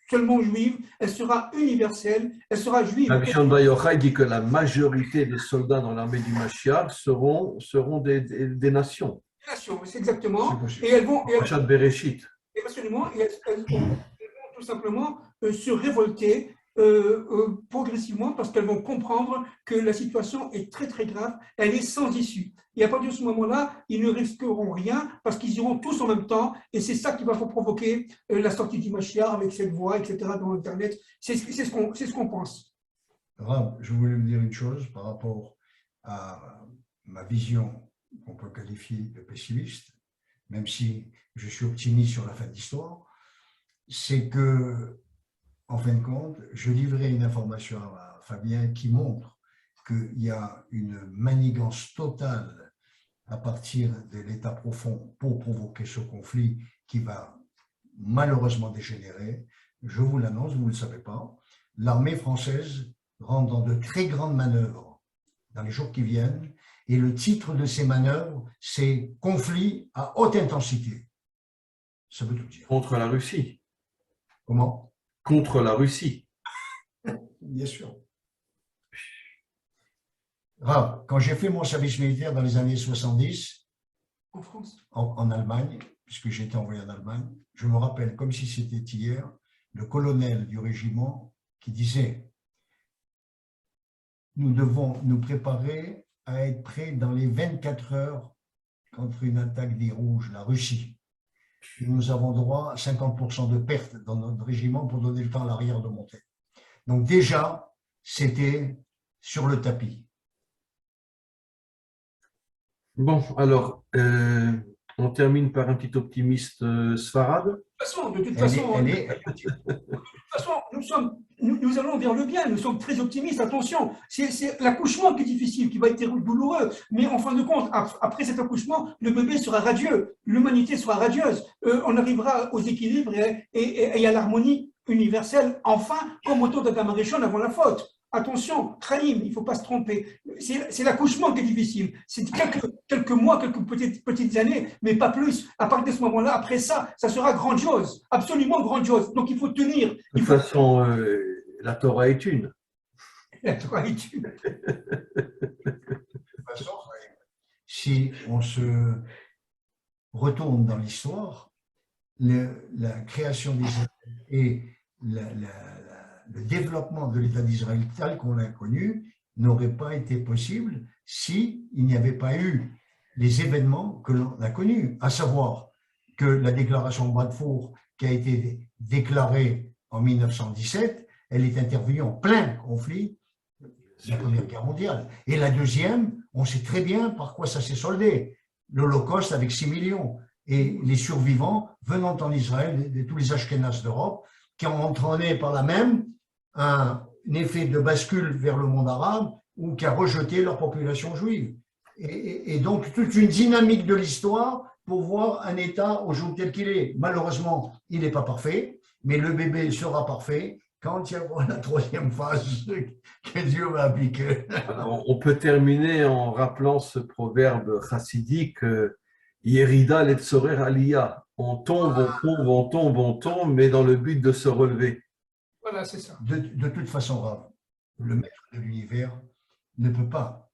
seulement juive, elle sera universelle, elle sera juive. Rabbi Bar Yochai dit que la majorité des soldats dans l'armée du Mashiach seront des nations. Des nations, c'est exactement. Et elles vont. Bereshit. Absolument, elles vont tout simplement se révolter progressivement parce qu'elles vont comprendre que la situation est très très grave, elle est sans issue. Et à partir de ce moment-là, ils ne risqueront rien parce qu'ils iront tous en même temps et c'est ça qui va provoquer la sortie du Mashiach avec cette voix, etc. dans Internet. C'est ce qu'on pense. Rav, je voulais vous dire une chose par rapport à ma vision qu'on peut qualifier de pessimiste, même si je suis optimiste sur la fin de l'histoire, c'est que, en fin de compte, je livrerai une information à Fabien qui montre qu'il y a une manigance totale à partir de l'état profond pour provoquer ce conflit qui va malheureusement dégénérer. Je vous l'annonce, vous ne le savez pas, l'armée française rentre dans de très grandes manœuvres dans les jours qui viennent et le titre de ces manœuvres, c'est « Conflit à haute intensité ». Ça veut tout dire. Contre la Russie. Comment? Contre la Russie. Bien sûr. Rav, quand j'ai fait mon service militaire dans les années 70, en France, en Allemagne, puisque j'ai été envoyé en Allemagne, je me rappelle comme si c'était hier, le colonel du régiment qui disait « Nous devons nous préparer à être prêts dans les 24 heures contre une attaque des Rouges, la Russie. Et nous avons droit à 50% de pertes dans notre régiment pour donner le temps à l'arrière de monter. » Donc déjà, c'était sur le tapis. Bon, alors, on termine par un petit optimiste Sfarad. De toute Elle est, façon, elle est, elle est- façon, nous allons vers le bien, nous sommes très optimistes, attention, c'est l'accouchement qui est difficile, qui va être douloureux, mais en fin de compte, après cet accouchement, le bébé sera radieux, l'humanité sera radieuse, on arrivera aux équilibres et à l'harmonie universelle, enfin, comme autour d'Adam Arishon avant la faute. Attention, Chaim, il ne faut pas se tromper. C'est l'accouchement qui est difficile. C'est quelques mois, quelques petites années, mais pas plus. À partir de ce moment-là, après ça, ça sera grandiose, absolument grandiose. Donc il faut tenir. De Il toute faut façon, la Torah est une. la gratitude. de toute façon, si on se retourne dans l'histoire, la création d'Israël et le développement de l'État d'Israël tel qu'on l'a connu n'aurait pas été possible s'il n'y avait pas eu les événements que l'on a connus, à savoir que la déclaration de Balfour, qui a été déclarée en 1917, elle est intervenue en plein conflit de la Première Guerre mondiale. Et la deuxième, on sait très bien par quoi ça s'est soldé. L'Holocauste avec 6 millions. Et les survivants venant en Israël de tous les Ashkénazes d'Europe, qui ont entraîné par là même un effet de bascule vers le monde arabe ou qui a rejeté leur population juive. Et donc, toute une dynamique de l'histoire pour voir un État aujourd'hui tel qu'il est. Malheureusement, il n'est pas parfait, mais le bébé sera parfait quand il y aura la troisième phase que Dieu va appliquer. Alors, on peut terminer en rappelant ce proverbe chassidique Yerida letzorer aliyah. On tombe, on tombe, on tombe, on tombe, mais dans le but de se relever. Voilà, c'est ça. De toute façon, Rav, le maître de l'univers ne peut pas,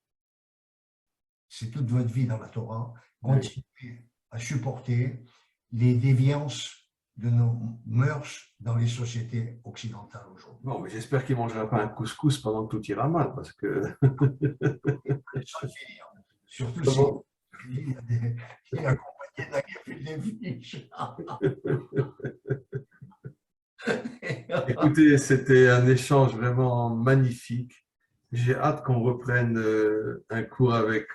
c'est toute votre vie dans la Torah, continuer à supporter les déviances de nos mœurs dans les sociétés occidentales aujourd'hui. Bon, mais j'espère qu'il ne mangera pas un couscous pendant que tout ira mal, parce que. Sans le finir. Surtout Comment si il est accompagné d'un café des fiches. Écoutez, c'était un échange vraiment magnifique. J'ai hâte qu'on reprenne un cours avec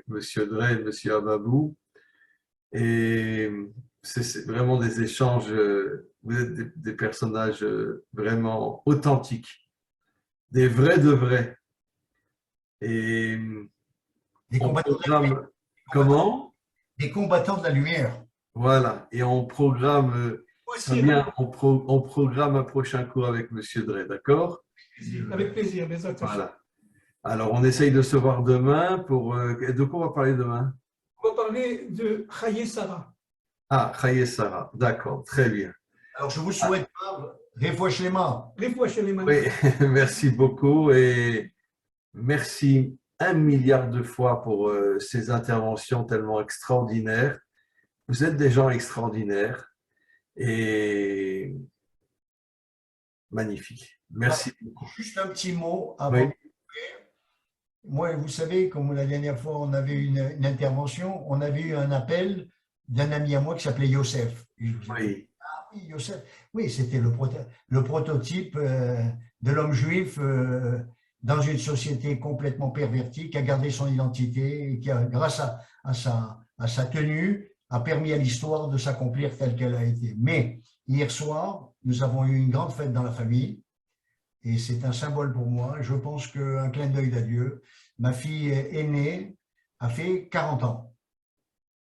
Monsieur Drey et Monsieur Ababou. Et c'est vraiment des échanges, vous êtes des personnages vraiment authentiques, des vrais de vrais. Et Des on combattants de la lumière. programme, comment? Des combattants de la lumière. Voilà, et on programme, Aussi, bien, on programme un prochain cours avec Monsieur Drey, d'accord? avec plaisir, les attachés. Voilà. Alors, on essaye de se voir demain pour. De quoi on va parler demain? On va parler de Chaye Sarah. Ah, Chaye Sarah, d'accord, très bien. Alors, je vous souhaite, Refouach Lema. Les fois chez les Oui, merci beaucoup et merci 1 milliard de fois pour ces interventions tellement extraordinaires. Vous êtes des gens extraordinaires et magnifiques. Merci beaucoup. Juste un petit mot avant Oui. de couper. Moi, vous savez, comme la dernière fois, on avait une intervention, on avait eu un appel d'un ami à moi qui s'appelait Youssef. Et je vous ai dit, Oui, ah oui, Youssef. Oui, c'était le prototype de l'homme juif dans une société complètement pervertie qui a gardé son identité et qui, grâce à sa tenue, a permis à l'histoire de s'accomplir telle qu'elle a été. Mais hier soir, nous avons eu une grande fête dans la famille et c'est un symbole pour moi. Je pense qu'un clin d'œil d'adieu. Ma fille aînée a fait 40 ans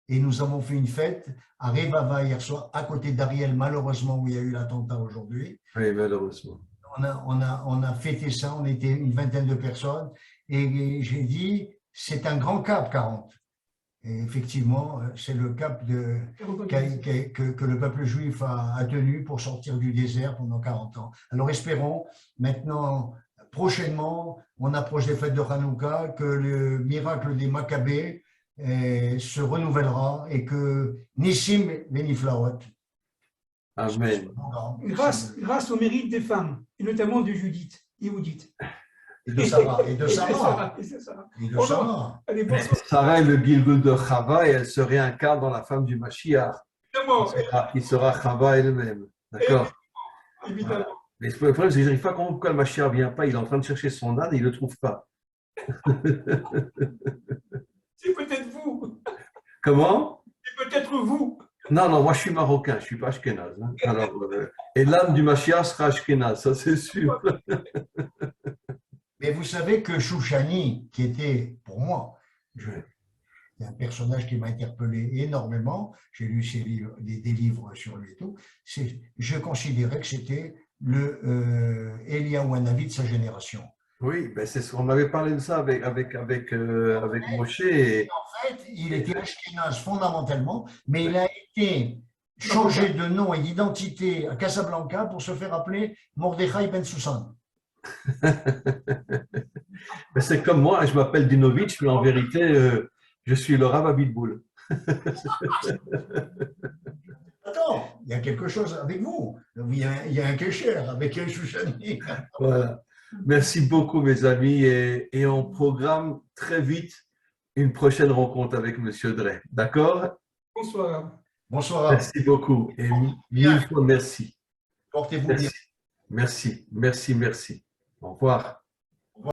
et nous avons fait une fête à Revava hier soir, à côté d'Ariel, malheureusement, où il y a eu l'attentat aujourd'hui. oui, malheureusement. On a fêté ça, on était une vingtaine de personnes et j'ai dit, c'est un grand cap, 40. Et effectivement, c'est le cap que le peuple juif a tenu pour sortir du désert pendant 40 ans. Alors espérons, maintenant, prochainement, on approche des fêtes de Hanouka, que le miracle des Maccabées se renouvellera et que Nissim Beniflaot. Amen. Grâce au mérite des femmes, et notamment de Judith, Yehudit. Et de Sarah. Et de Et Sarah. et c'est ça. Et de Sarah. Allez, Mais bonsoir. Sarah est le Gilgul de Chava et elle se réincarne dans la femme du Mashiach, Évidemment, qui sera Chava elle-même. D'accord? évidemment. Mais le problème, c'est que je n'arrive pas à comprendre pourquoi le Mashiach ne vient pas. Il est en train de chercher son âne et il ne le trouve pas. C'est peut-être vous. Comment? C'est peut-être vous. Non, non, moi je suis marocain, je ne suis pas ashkénaze. Hein. Alors, et l'âme du Mashiach sera ashkénaze, ça c'est sûr. Mais vous savez que Chouchani, qui était pour moi, Ouais. c'est un personnage qui m'a interpellé énormément. J'ai lu ses livres, des livres sur lui et tout. Je considérais que c'était le Eliyahu Hanavi de sa génération. Oui, ben on avait parlé de ça avec Moshe. Et, En fait, il était ashkénaze fondamentalement, mais il a été changé de nom et d'identité à Casablanca pour se faire appeler Mordechai Ben Susan. ben, c'est comme moi, je m'appelle Dinovitch, mais en vérité, je suis le Rav Abitboul. Attends, il y a quelque chose avec vous. Il y a un kécher avec un Chouchani. Voilà. Merci beaucoup, mes amis, et on programme très vite une prochaine rencontre avec Monsieur Drey. D'accord? Bonsoir. Bonsoir. Merci beaucoup et mille fois merci. Portez-vous bien. Merci, merci, merci, merci. Au revoir.